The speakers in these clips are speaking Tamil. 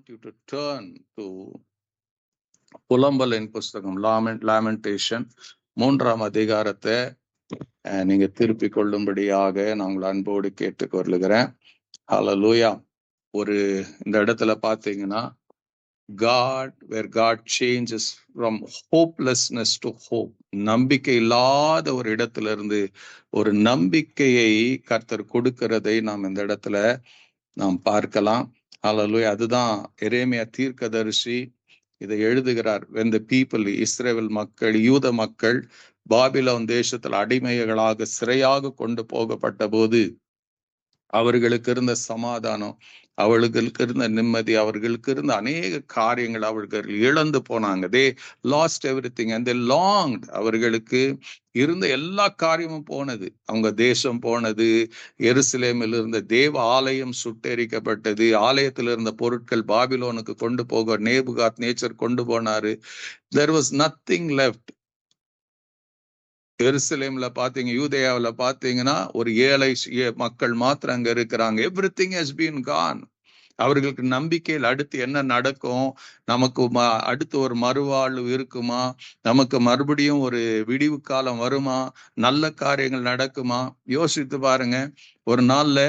want you to turn to புலம்பலின் புஸ்தகம், லாமெண்டேஷன் 3ஆம் அதிகாரத்தை நீங்க திருப்பிக் கொள்ளும்படியாக நாங்கள் அன்போடு கேட்டுக்கொள்ளுகிறேன். ஹல்லேலூயா. ஒரு இந்த இடத்துல பாத்தீங்கன்னா, where God changes from hopelessness to hope, நம்பிக்கை இல்லாத ஒரு இடத்துல இருந்து ஒரு நம்பிக்கையை கர்த்தர் கொடுக்கிறதை நாம் இந்த இடத்துல நாம் பார்க்கலாம். ஹல்லேலூயா. அதுதான் எரேமியா தீர்க்கதரிசி இதை எழுதுகிறார். when the people, இஸ்ரவேல் மக்கள், யூத மக்கள் பாபிலோன் தேசத்தில் அடிமைகளாக சிறையாக கொண்டு போகப்பட்ட போது அவர்களுக்கு இருந்த சமாதானம், அவர்களுக்கு இருந்த நிம்மதி, அவர்களுக்கு இருந்த அநேக காரியங்கள் அவர்கள் இழந்து போனாங்க. they lost everything and they longed. அவர்களுக்கு இருந்த எல்லா காரியமும் போனது. அவங்க தேசம் போனது. எருசலேமில் இருந்த தேவ ஆலயம் சுட்டெரிக்கப்பட்டது. ஆலயத்தில் இருந்த பொருட்கள் பாபிலோனுக்கு கொண்டு போக நேபுகாத் நேச்சர் கொண்டு போனாரு. there was nothing left. எருசலேம்ல பாத்தீங்க, யூதேயாவில பாத்தீங்கன்னா ஒரு ஏழை மக்கள் மாத்திரம் அங்க இருக்கிறாங்க. everything has been gone. அவர்களுக்கு நம்பிக்கையில் அடுத்து என்ன நடக்கும், நமக்கு அடுத்து ஒரு மறுவாழ்வு இருக்குமா, நமக்கு மறுபடியும் ஒரு விடிவு காலம் வருமா, நல்ல காரியங்கள் நடக்குமா, யோசித்து பாருங்க. ஒரு நாள்ல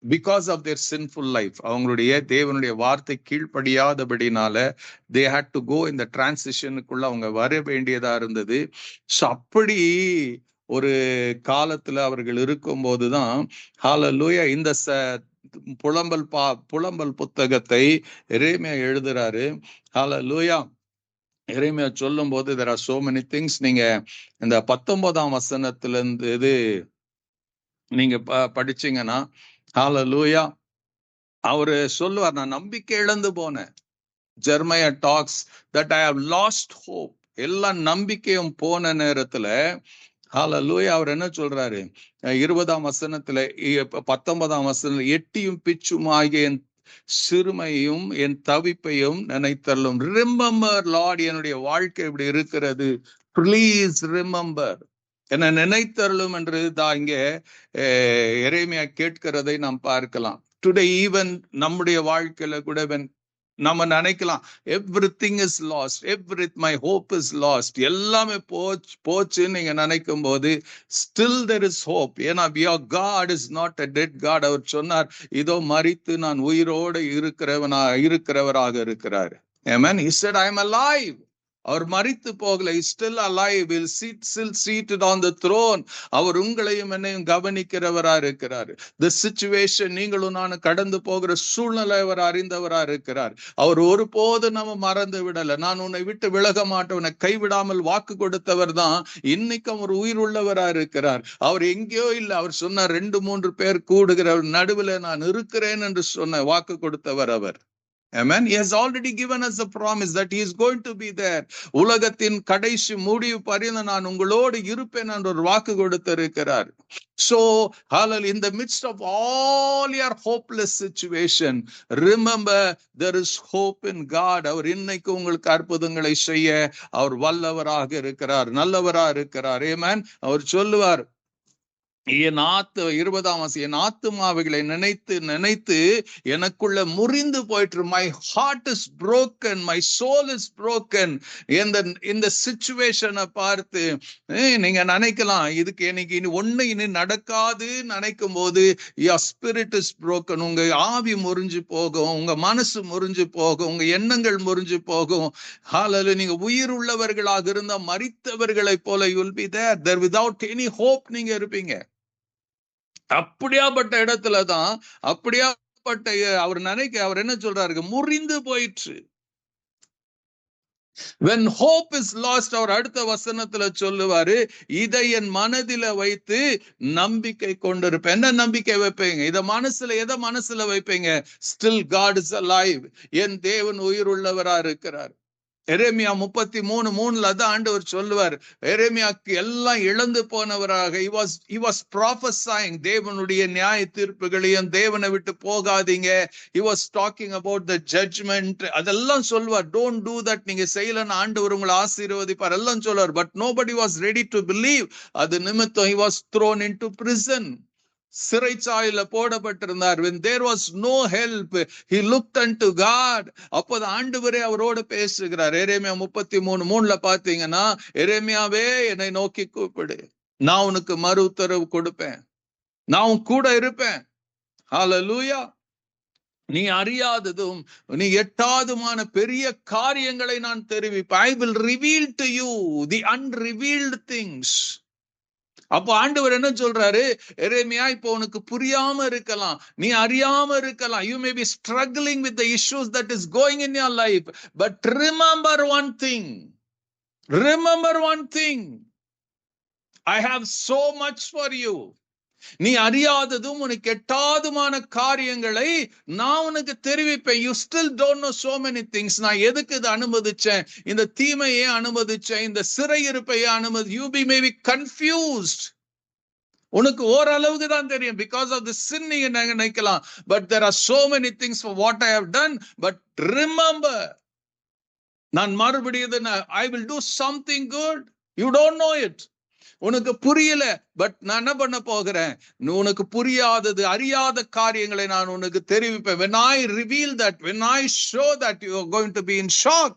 because of their sinful life, அவங்களுடைய தேவனுடைய வார்த்தை கீழ்ப்படியாதபடினால they had to go in the transitionக்குள்ள அவங்க வர வேண்டியதா இருந்தது. ஸோ அப்படி ஒரு காலத்துல அவர்கள் இருக்கும்போதுதான் ஹல்லேலூயா இந்த புலம்பல் புத்தகத்தை எரேமியா எழுதுறாரு. ஹல்லேலூயா. எரேமியா சொல்லும் போது there are so many things. நீங்க இந்த 19ஆம் வசனத்துல இருந்து இது நீங்க படிச்சீங்கன்னா, ஹல்லேலூயா, அவரு சொல்லுவார், நான் நம்பிக்கை இழந்து போனேன். Jeremiah talks that I have lost hope. எல்லா நம்பிக்கையும் போன நேரத்துல ஹல்லேலூயா அவர் என்ன சொல்றாரு, 20ஆம் வசனத்துல 19ஆம் வசனத்துல, எட்டியும் பிச்சும் ஆகிய என் சிறுமையும் என் தவிப்பையும் நினைத்தள்ளும். ரிமெம்பர் லார்ட், என்னுடைய வாழ்க்கை இப்படி இருக்கிறது, ப்ளீஸ் ரிமெம்பர், என்ன நினைத்தருளும் என்று தான் இங்கே எரேமியா கேட்கிறதை நாம் பார்க்கலாம். டுடே ஈவன் நம்முடைய வாழ்க்கையில கூட நம்ம நினைக்கலாம், everything is last, my hope is last, எல்லாமே போச்சுன்னு நீங்க நினைக்கும் போது ஸ்டில் தெர் இஸ் ஹோப். ஏன்னா God is not a dead God. அவர் சொன்னார், இதோ மரித்து நான் உயிரோடு இருக்கிறவராக இருக்கிறார். Amen. He said, I am alive. அவர் மரித்து போகல, still alive, will still seated on the throne. அவர் உங்களையும் என்னையும் கவனிக்கிறவரா இருக்கிறார். the situation, நீங்களும் நானும் கடந்து போகிற சூழ்நிலை அவர் அறிந்தவரா இருக்கிறார். அவர் ஒருபோது நம்ம மறந்து விடல. நான் உன்னை விட்டு விலக மாட்டேன், உன்னை கைவிடாமல் வாக்கு கொடுத்தவர் தான் இன்னைக்கும் ஒரு உயிர் உள்ளவரா இருக்கிறார். அவர் எங்கேயோ இல்லை. அவர் சொன்னார், 2-3 பேர் கூடுகிறவர் நடுவில் நான் இருக்கிறேன் என்று சொன்ன வாக்கு கொடுத்தவர் அவர். Amen. He has already given us a promise that he is going to be there. உலகத்தின் கடைசி முடிவு பரியந்த நான் உங்களோடு இருப்பேன் என்று ஒரு வாக்கு கொடுத்திருக்கிறார். So, hallelujah, in the midst of all your hopeless situation, remember there is hope in God. அவர் இன்னைக்கு உங்களுக்கு அற்புதங்களை செய்ய அவர் வல்லவராக இருக்கிறார், நல்லவராக இருக்கிறார். Amen. அவர் சொல்லுவார், என் 20ஆம் வசனம், என் ஆத்துமாவைகளை நினைத்து நினைத்து எனக்குள்ள முறிந்து போயிட்டு, my heart is broken, my soul is broken. இந்த சிச்சுவேஷனை பார்த்து நீங்க நினைக்கலாம், இதுக்கு எனக்கு இனி நடக்காது நினைக்கும் போது your spirit is broken. உங்க ஆவி முறிஞ்சு போகும், உங்க மனசு முறிஞ்சு போகும், உங்க எண்ணங்கள் முறிஞ்சு போகும். ஹல்லேலூயா. நீங்க உயிர் உள்ளவர்களாக இருந்தா மரித்தவர்களை போல you will be there without any hope நீங்க இருப்பீங்க. அப்படியாப்பட்ட இடத்துலதான் அவர் என்ன சொல்றாரு, முறிந்து போயிற்று. when hope is lost, அவர் அடுத்த வசனத்துல சொல்லுவாரு, இதை என் மனதில வைத்து நம்பிக்கை கொண்டிருப்பேன். என்ன நம்பிக்கை வைப்பீங்க? எதை மனசுல வைப்பீங்க? still God is alive. என் தேவன் உயிர் உள்ளவரா இருக்கிறார். எரேமியா 33:3 அதான் ஆண்டவர் சொல்லுவார், எரேமியாக்கு எல்லாம் இழந்து போனவராக he was prophesying தேவனுடைய நியாய தீர்ப்புகளையும், தேவனை விட்டு போகாதீங்க. he was talking about the judgment. அதெல்லாம் சொல்வார். don't do that, நீங்க செய்யலன்னு ஆண்டவர் உங்களை ஆசீர்வதிப்பார் எல்லாம் சொல்வார். but nobody was ready to believe. அது நிமித்தம் he was thrown into prison. சிறைச்சாலையில போடப்பட்டிருந்தார். when there was no help he looked unto God. அப்போது ஆண்டவரே அவரோடு பேசுகிறார். எரேமியா 33:3 பாத்தீங்கன்னா, எரேமியாவே என்னை நோக்கி கூப்பிடு, நான் உனக்கு மறு உத்தரவு கொடுப்பேன், நான் உன் கூட இருப்பேன். ஹல்லேலூயா. நீ அறியாததும் நீ எட்டாதுமான பெரிய காரியங்களை நான் தெரிவிப்பேன். I will reveal to you the unrevealed things. அப்போ ஆண்டவர் என்ன சொல்றாரு, எரேமியா இப்போ உனக்கு புரியாம இருக்கலாம், நீ அறியாம இருக்கலாம், you may be struggling with the issues that is going in your life, but remember one thing, I have so much for you. நீ அறியாததும் உனக்கு எட்டாதுமான காரியங்களை நான் உனக்கு தெரிவிப்பேன். you still don't know so many things. நான் எதுக்கு இதை அனுமதிச்சேன், இந்த தீமையே அனுமதிச்சேன், இந்த சிறையிருப்பையே you may be confused. உனக்கு ஓரளவுக்கு தான் தெரியும், because of the sin நீங்க நினைக்கலாம், but there are so many things for what I have done. But remember, நான் மறுபடியும் I will do something good. You don't know it. உனக்கு புரியல, பட் நான் என்ன பண்ண போகிறேன், உனக்கு புரியாதது அறியாத காரியங்களை நான் உனக்கு தெரிவிப்பேன். when I reveal that, when I show that, you are going to be in shock.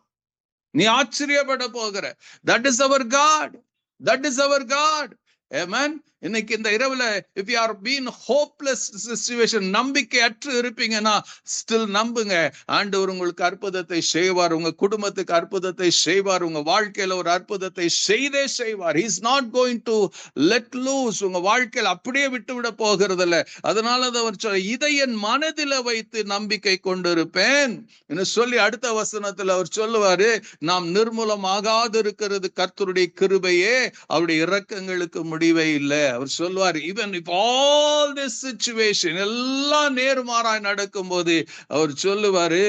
நீ ஆச்சரியப்பட போகிற. that is our God. Amen. இன்னைக்கு இந்த இரவுல if you are being hopeless situation, நம்பிக்கை அற்று இருப்பீங்கன்னா still நம்புங்க, ஆண்டவர் உங்களுக்கு அற்புதத்தை செய்வார், உங்க குடும்பத்துக்கு அற்புதத்தை செய்வார், உங்க வாழ்க்கையில ஒரு அற்புதத்தை செய்தே செய்வார். he is not going to let loose. உங்க வாழ்க்கையில அப்படியே விட்டு விட போகிறது இல்ல. அதனால அவர் சொல்ல, இதை என் மனதில வைத்து நம்பிக்கை கொண்டிருப்பேன் என்று சொல்லி அடுத்த வசனத்துல அவர் சொல்லுவாரு, நாம் நிர்மூலமாகாது இருக்கிறது கர்த்தருடைய கிருபையே, அவருடைய இரக்கங்களுக்கு முடிவே இல்லை. அவர் சொல்வார், even if all this situation எல்லாம் நேர்மாறாய் நடக்கும் போது அவர் சொல்லுவாரு,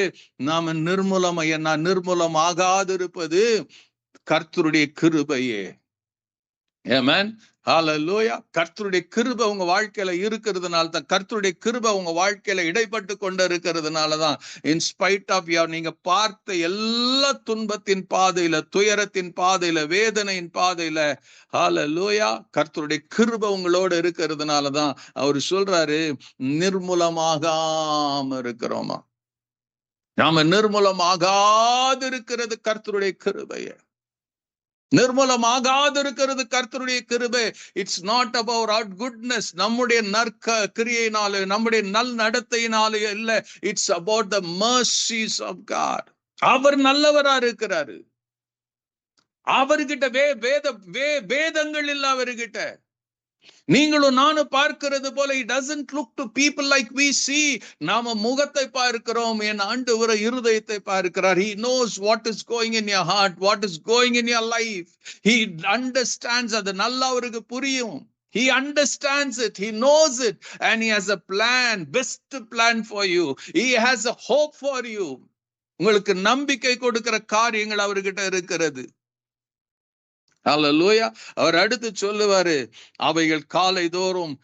நாம நிர்மூலமாகாது இருப்பது கர்த்தருடைய கிருபையே. ஆமென். ஹல்லேலூயா. கர்த்தருடைய கிருபை உங்க வாழ்க்கையில இருக்கிறதுனால தான், கர்த்தருடைய கிருபை உங்க வாழ்க்கையில இடைப்பட்டு கொண்டு இருக்கிறதுனால தான், இன் ஸ்பைட் ஆஃப் யூ நீங்க பார்த்த எல்லா துன்பத்தின் பாதையில, துயரத்தின் பாதையில, வேதனையின் பாதையில, ஹல்லேலூயா, கர்த்தருடைய கிருபை உங்களோட இருக்கிறதுனால தான் அவர் சொல்றாரு, நிர்மூலமாகாம இருக்கிறோமா. நாம நிர்மூலமாகாது இருக்கிறது கர்த்தருடைய கிருபையே. நிர்மூலமாகாது இருக்கிறது கர்த்தருடைய கிருபை. It's not about our goodness, நம்முடைய கிரியையினாலே, நம்முடைய நல் நடத்தையினாலே இல்ல. It's about the mercies of God. அவர் நல்லவரா இருக்கிறாரு. அவர்கிட்ட வேதங்கள் இல்ல. அவர்கிட்ட நீங்களும் நானும் பார்க்கிறது போல he doesn't look to people like we see. நாம முகத்தை பார்க்கிறோம், என் ஆண்டவர் இருதயத்தை பார்க்கிறார். he knows what is going in your heart, what is going in your life. he understands. அது நல்லா அவருக்கு புரியும். he understands it, he knows it, and he has a plan, best plan for you. he has a hope for you. உங்களுக்கு நம்பிக்கை கொடுக்கிற காரியங்கள் அவர்கிட்ட இருக்கிறது. ஹல்லேலூயா. அவர் அடுத்து சொல்லுவாரு, அவைகள் காலை தோறும்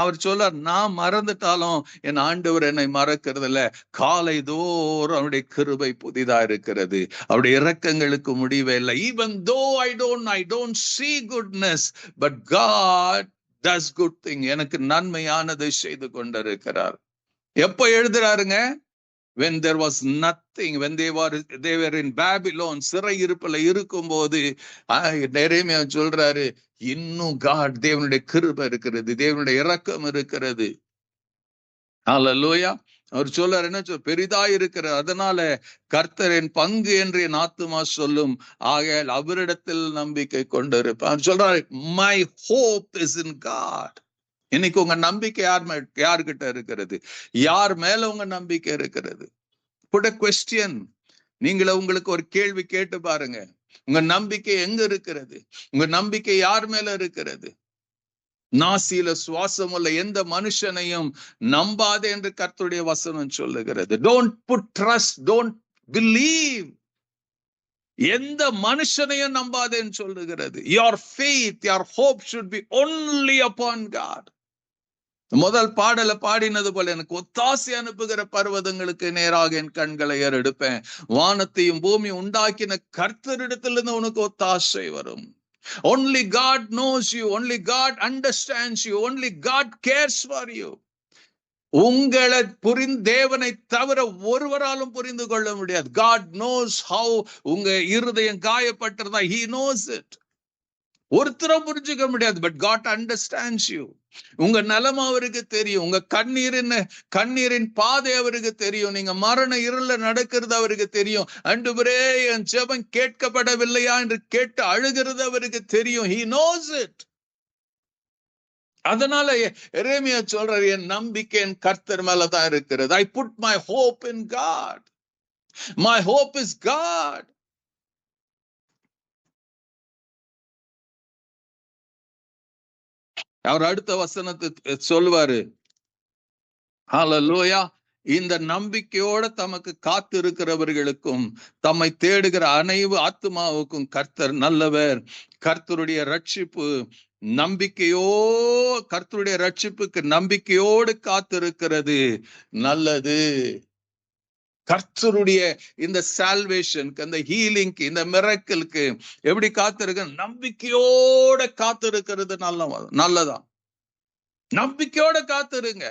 அவர் சொல்ல, நான் மறந்துட்டாலும் என் ஆண்டவர் என்னை மறக்கிறது இல்ல. காலை தோறும் அவருடைய கிருபை புதிதா இருக்கிறது, அவருடைய இரக்கங்களுக்கு முடிவே இல்லை. even though I don't see goodness, but God does good thing. எனக்கு நன்மையானதை செய்து கொண்டிருக்கிறார். எப்ப எழுதுறாருங்க? when there was nothing, when they were in Babylon, சிறை இருப்பில் இருக்கும் போது எரேமியா சொல்றாரு, இன்னும் God, தேவனுடைய கிருபை இருக்கிறது, தேவனுடைய இரக்கம் இருக்கிறது. ஹல்லேலூயா. அவர் சொல்றாரு, என்ன பெரிதா இருக்கிற, அதனால கர்த்தரின் பங்கு என்று என் ஆத்துமா சொல்லும், ஆகையால் அவரிடத்தில் நம்பிக்கை கொண்டிருப்பேன். அவர் சொல்றாரு, my hope is in God. இன்னைக்கு உங்க நம்பிக்கை யார்கிட்ட இருக்கிறது? யார் மேல உங்க நம்பிக்கை இருக்கிறது? put a question. நீங்கள உங்களுக்கு ஒரு கேள்வி கேட்டு பாருங்க, உங்க நம்பிக்கை எங்க இருக்கிறது? உங்க நம்பிக்கை யார் மேல இருக்கிறது? நாசியில சுவாசம் உள்ள எந்த மனுஷனையும் நம்பாதே என்று கர்த்தருடைய வசனம் சொல்லுகிறது. don't put trust, don't believe. எந்த மனுஷனையும் நம்பாதேன்னு சொல்லுகிறது. your faith, your hope should be only upon God. முதல் பாடல பாடினது போல, எனக்கு ஒத்தாசை அனுப்புகிற பர்வதங்களுக்கு நேராக என் கண்களை ஏறெடுப்பேன். வானத்தையும் பூமி உண்டாக்கின கர்த்தரிடத்திலிருந்து உனக்கு ஒத்தாசை வரும். Only God knows you. Only God understands you. Only God cares for you. உங்களை தேவனை தவிர ஒருவராலும் புரிந்து கொள்ள முடியாது. God knows how உங்க இருதயம் காயப்பட்டிருந்தா he knows it. ஒருத்தரும் புரிஞ்சுக்க முடியாது. But God understands you. உங்க நிலைமை அவருக்கு தெரியும். உங்க கண்ணீரின் பாதை அவருக்கு தெரியும். நீங்க மரண இருள நடக்கிறது அவருக்கு தெரியும். ஆண்டவரே என் ஜெபம் கேட்கப்படவில்லையா என்று கேட்டு அழுகிறது அவருக்கு தெரியும். He knows it. அதனால எரேமியா சொல்றாரு, என் நம்பிக்கை என் கர்த்தர் மேலதான் இருக்கிறது. I put my hope in God. My hope is God. அவர் அடுத்த வசனத்தை சொல்லுவாரு, ஹல்லேலூயா, இந்த நம்பிக்கையோட தமக்கு காத்து இருக்கிறவர்களுக்கும் தம்மை தேடுகிற அனைவு ஆத்துமாவுக்கும் கர்த்தர் நல்லவர். கர்த்தருடைய ரட்சிப்பு கர்த்தருடைய ரட்சிப்புக்கு நம்பிக்கையோடு காத்திருக்கிறது நல்லது. கர்த்தருடைய இந்த சால்வேஷனுக்கு, இந்த ஹீலிங்க்கு, இந்த மிரக்கலுக்கு எப்படி காத்திருக்க? நம்பிக்கையோட காத்திருக்கிறது நல்லதா. நம்பிக்கையோட காத்திருங்க.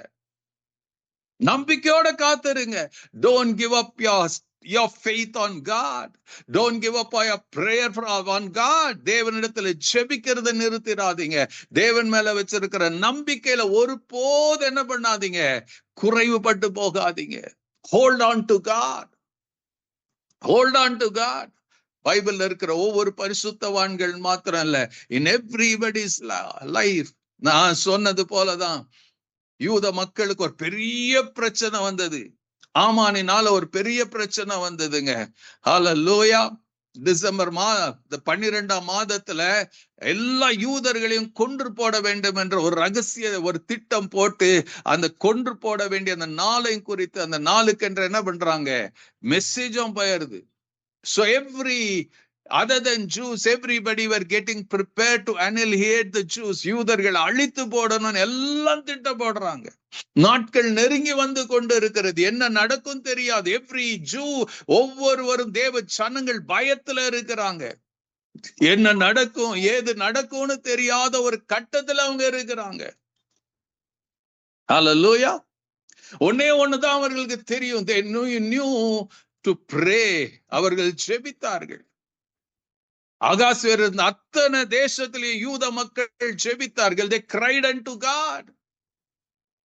நம்பிக்கையோட காத்திருங்க. Don't give up your faith on God. Don't give up your prayer on God. தேவனிடத்துல ஜெபிக்கிறத நிறுத்திடாதீங்க. தேவன் மேல வச்சிருக்கிற நம்பிக்கையில ஒருபோது என்ன பண்ணாதீங்க, குறைவுபட்டு போகாதீங்க. Hold on to God. Hold on to God. பைபிள்ல இருக்கிற ஒவ்வொரு பரிசுத்தவான்கள் மாத்திரம் இல்ல, in everybody's life. நான் சொன்னது போலதான் யூத மக்களுக்கு ஒரு பெரிய பிரச்சனை வந்தது. ஆமானினால ஒரு பெரிய பிரச்சனை வந்ததுங்க. ஹல்லேலூயா. டிசம்பர் 12ஆம் மாதத்துல எல்லா யூதர்களையும் கொன்று போட வேண்டும் என்ற ஒரு ரகசிய ஒரு திட்டம் போட்டு அந்த கொன்று போட வேண்டிய அந்த நாளையும் குறித்து அந்த நாளுக்கு என்று என்ன பண்றாங்க, மெசேஜும் போயிருது. So other than Jews, everybody were getting prepared to annihilate the Jews. யூதர்கள் அழித்து போடணும்னு எல்லாம் திட்டம் போடுறாங்க. நாட்கள் நெருங்கி வந்து கொண்டு இருக்கிறது. என்ன நடக்கும் தெரியாது. எவ்ரி Jew, ஒவ்வொருவரும் தேவ ஜனங்கள் பயத்துல இருக்கிறாங்க. என்ன நடக்கும் ஏது நடக்கும்னு தெரியாத ஒரு கட்டத்துல அவங்க இருக்கிறாங்க. ஹல்லேலூயா. ஒண்ணுதான் அவர்களுக்கு தெரியும். They knew to pray. அவர்கள் ஜெபித்தார்கள். ஆகாஸ்வேர் இருந்த அத்தனை தேசத்திலே யூத மக்கள் ஜெபித்தார்கள். They cried unto God.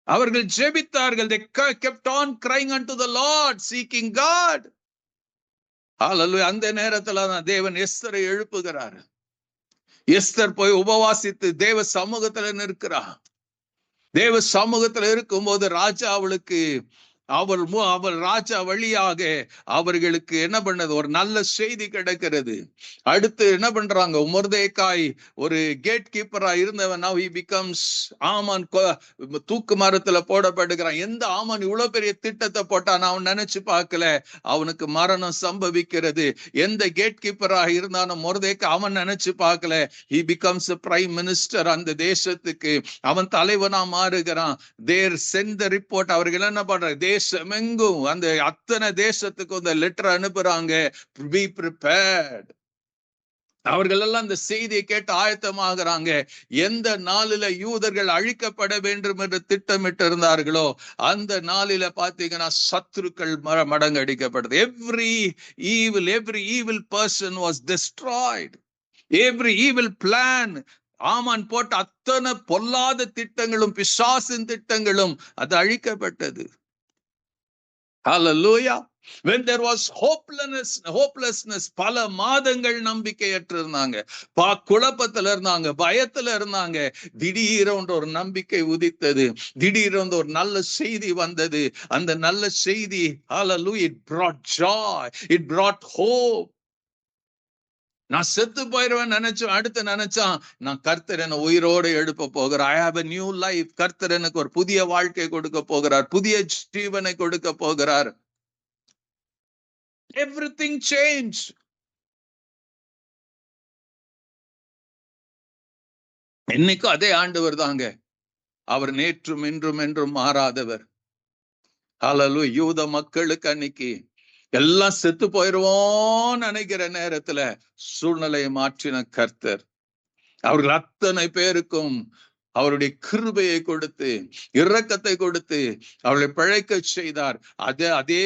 அவர்கள் ஜெபித்தார்கள். They kept on crying unto the Lord, seeking God. ஹல்லேலூயா. அந்த நேரத்துல தான் தேவன் எஸ்தரை எழுப்புகிறார். எஸ்தர் போய் உபவாசித்து தேவ சமூகத்துல நிற்கிறார். தேவ சமூகத்துல இருக்கும்போது ராஜா அவளுக்கு அவர் ராஜா வழியாக அவர்களுக்கு என்ன பண்ணது, ஒரு நல்ல செய்தி கிடைக்கிறது. அடுத்து என்ன பண்றாங்க, மொர்தெகாய் ஒரு கேட் கீப்பரா இருந்தவன் now he becomes ஆமான் தூக்கு மரத்துல போடப்படுகிறான். எந்த ஆமான் இவ்வளவு பெரிய திட்டத்தை போட்டான் அவன் நினைச்சு பார்க்கல. அவனுக்கு மரணம் சம்பவிக்கிறது. எந்த கேட் கீப்பரா இருந்தாலும் மொர்தெகாய் அவன் நினைச்சு பார்க்கல. he becomes a prime minister. அந்த தேசத்துக்கு அவன் தலைவனா மாறுகிறான். தேர் send the report. அவர்கள் என்ன பண்றாங்க, தேசமெங்கும் அந்த அத்தனை தேசத்துக்கு அந்த லெட்டர் அனுப்புறாங்க, be prepared. அவர்கள் எல்லாம் அந்த செய்தியை கேட்டு ஆயத்தமாகறாங்க. எந்த நாளில யூதர்கள் அழிக்கப்பட வேண்டும் என்று திட்டமிட்டு இருந்தார்களோ அந்த நாளில பாத்தீங்கன்னா சத்துருக்கள் மடங்கடிக்கப்படுது. every evil person was destroyed. every evil plan, ஆமான் போட்ட அத்தனை பொல்லாத திட்டங்களும் பிசாசின் திட்டங்களும் அது அழிக்கப்பட்டது. Hallelujah. When there was hopelessness, பல மாதங்கள் நம்பிக்கையற்று இருந்தாங்க, குழப்பத்துல இருந்தாங்க, பயத்துல இருந்தாங்க. திடீரென்று ஒரு நம்பிக்கை உதித்தது. திடீரென்று ஒரு நல்ல செய்தி வந்தது. அந்த நல்ல செய்தி, hallelujah, it brought joy, it brought hope. நான் செத்து போயிருவேன் நினைச்சேன், அடுத்து நினைச்சான் நான் கர்த்தர் என்ன உயிரோடு எழுப்ப போகிறார். I have a new life. கர்த்தர் எனக்கு ஒரு புதிய வாழ்க்கை கொடுக்க போகிறார், புதிய ஜீவனை கொடுக்க போகிறார். Everything changed. இன்னைக்கும் அதே ஆண்டவர் தாங்க. அவர் நேற்றும் இன்றும் என்றும் மாறாதவர். ஹல்லேலூயா. யூத மக்களுக்கு அன்னைக்கு எல்லாம் செத்து போயிருவோம் நினைக்கிற நேரத்துல சூழ்நிலையை மாற்றின கர்த்தர். அவர்கள் அத்தனை பேருக்கும் அவருடைய கிருபையை கொடுத்து, இரக்கத்தை கொடுத்து அவர்களை பிழைக்க செய்தார். அதே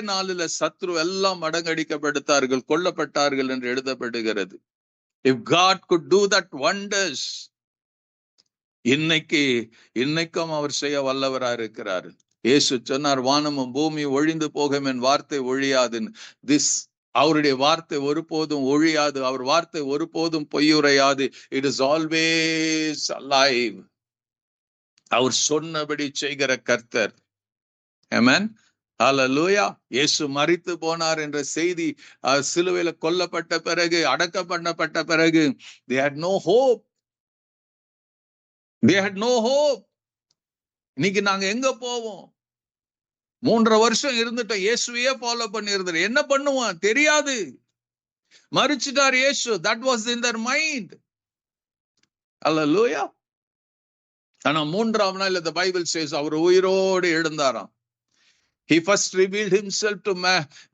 நாளில சத்ரு எல்லாம் மடங்கடிக்கப்படுத்தார்கள், கொல்லப்பட்டார்கள் என்று எழுதப்படுகிறது. If God could do that wonders, இன்னைக்கும் அவர் செய்ய வல்லவராக இருக்கிறார். இயேசு சொன்னார், வானமும் பூமி ஒழிந்து போகும், என் வார்த்தை ஒழியாதுன்னு. அவருடைய வார்த்தை ஒருபோதும் ஒழியாது. அவர் வார்த்தை ஒருபோதும் பொய்யுரையாது. It is always alive. அவர் சொன்னபடி செய்கிற கர்த்தர். ஆமென். ஹல்லேலூயா. இயேசு மரித்து போனார் என்ற செய்தி சிலுவையில கொல்லப்பட்ட பிறகு, அடக்கம் பண்ணப்பட்ட பிறகு, they had no hope. They had no hope. இன்னைக்கு நாங்க எங்க போவோம்? 3.5 வருஷம் இருந்துட்டோம், இயேசுவையே ஃபாலோ பண்ணி இருந்தோம், என்ன பண்ணுவான் தெரியாது. மரிச்சிட்டார் இயேசு. That was in their mind. Hallelujah. ஆனா 3ஆம் நாள் the Bible says அவர் உயிரோடு எழுந்தாராம். He first revealed himself to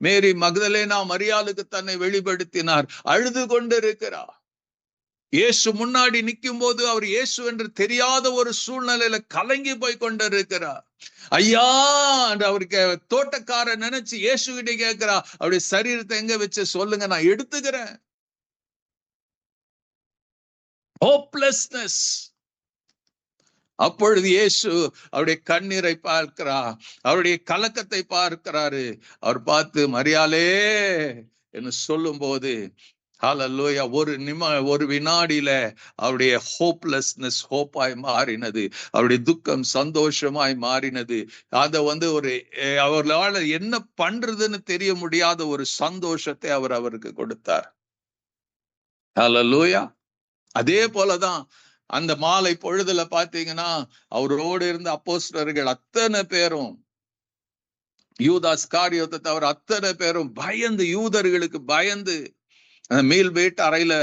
Mary Magdalena. மரியாளுக்கு தன்னை வெளிப்படுத்தினார். அழுது கொண்டிருக்கிறார். இயேசு முன்னாடி நிற்கும் போது அவர் இயேசு என்று தெரியாத ஒரு சூழ்நிலையில கலங்கி போய் கொண்டிருக்கிறார். ஐயா என்று அவருக்கு தோட்டக்காரன் நினைச்சு இயேசு கிட்ட கேட்கிறா, அவருடைய சரீரத்தை எங்க வச்சு சொல்லுங்க, நான் எடுத்துக்கிறேன். ஹோப்லெஸ்னஸ். அப்பொழுது இயேசு அவருடைய கண்ணீரை பார்க்கிறார், அவருடைய கலக்கத்தை பார்க்கிறாரு. அவர் பார்த்து மரியாளே என்று சொல்லும் போது, ஹல்லேலூயா, ஒரு வினாடியில அவருடைய ஹோப்லெஸ்னஸ் ஹோப்பாய் மாறினது. அவருடைய துக்கம் சந்தோஷமாய் மாறினது. அத அவர்களால என்ன பண்றதுன்னு தெரிய முடியாத ஒரு சந்தோஷத்தை அவருக்கு கொடுத்தார். ஹல்லேலூயா. அதே போலதான் அந்த மாலை பொழுதுல பாத்தீங்கன்னா அவரோடு இருந்த அப்போஸ்தலர்கள் அத்தனை பேரும், யூதாஸ் காரியோத்தை தவிர அத்தனை பேரும் பயந்து, யூதர்களுக்கு பயந்து மீல் வீட்டு அறையில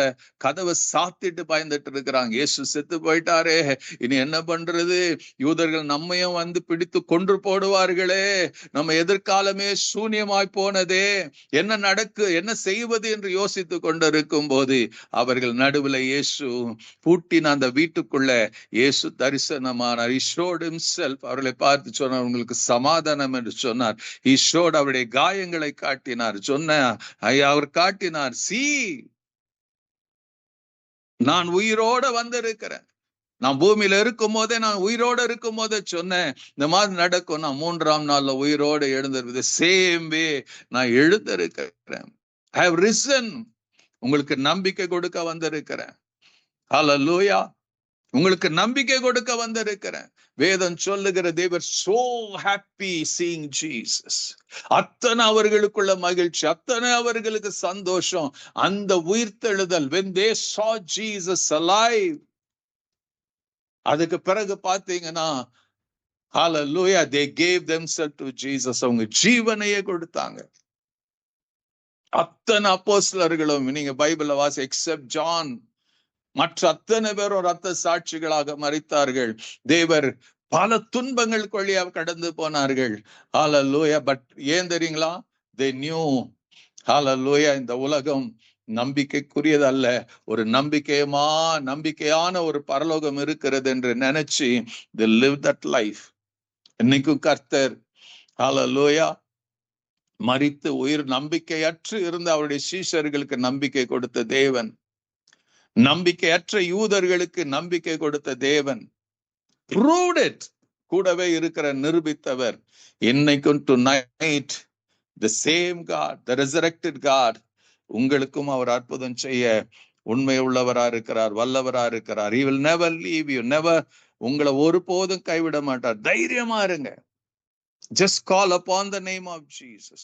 கதவை சாத்திட்டு பயந்துட்டு இருக்கிறாங்க. இயேசு செத்து போயிட்டாரே, இனி என்ன பண்றது? யூதர்கள் நம்மையும் பிடித்து கொன்று போடுவார்களே, நம்ம எதிர்காலமே சூன்யமாய் போனதே, என்ன செய்வது என்று யோசித்து கொண்டிருக்கும் போது அவர்கள் நடுவில் இயேசு பூட்டின அந்த வீட்டுக்குள்ள இயேசு தரிசனமானார். He showed himself. அவர்களை பார்த்து சொன்னார், உங்களுக்கு சமாதானம் என்று சொன்னார். He showed. அவருடைய காயங்களை காட்டினார். அவர் காட்டினார், நான் உயிரோட வந்திருக்கிறேன். நான் பூமியில இருக்கும் போதே, நான் உயிரோட இருக்கும் போதே சொன்னேன் இந்த மாதிரி நடக்கும். நான் 3ஆம் நாள்ல உயிரோட எழுந்திருப்பது. சேம் வே நான் எழுந்திருக்கிறேன். I have risen. உங்களுக்கு நம்பிக்கை கொடுக்க வந்திருக்கிறேன். ஹல்லேலூயா. உங்களுக்கு நம்பிக்கை கொடுக்க வந்திருக்கிறேன். வேதம் சொல்லுகிற, they were so happy seeing Jesus. அத்தனை அவர்களுக்குள்ள மகிழ்ச்சி, அத்தனை அவர்களுக்கு சந்தோஷம். அந்த உயிர்த்தெழுதல், when they saw Jesus alive, அதுக்கு பிறகு பாத்தீங்கன்னா hallelujah, they gave themselves to Jesus. அவங்க ஜீவனையே கொடுத்தாங்க. அத்தனை அப்போஸ்தலர்களும் நீங்க பைபிள்ல வாசி, எக்ஸெப்ட் ஜான், மற்ற அத்தனை பேரும் ரத்த சாட்சிகளாக மரித்தார்கள். தேவர் பல துன்பங்கள் வழியாக கடந்து போனார்கள். ஹல்லேலூயா. பட் ஏன் தெரியுங்களா? they knew, ஹல்லேலூயா, இந்த உலகம் நம்பிக்கைக்குரியது அல்ல, ஒரு நம்பிக்கையான ஒரு பரலோகம் இருக்கிறது என்று நினைச்சு they live that life. இன்னைக்கும் கர்த்தர் ஹல்லேலூயா மரித்து உயிர் நம்பிக்கையற்று இருந்த அவருடைய சீஷர்களுக்கு நம்பிக்கை கொடுத்த தேவன், நம்பிக்கையற்ற யூதர்களுக்கு நம்பிக்கை கொடுத்த தேவன், proved it, கூடவே இருக்கிற நிரூபித்தவர். இன்னைக்கும் tonight the same God, the resurrected God, உங்களுக்கும் அவர் அற்புதம் செய்ய உண்மை உள்ளவரா இருக்கிறார், வல்லவரா இருக்கிறார். He will never leave you, never. உங்களை ஒருபோதும் கைவிட மாட்டார். தைரியமா இருங்க. Just call upon the name of Jesus.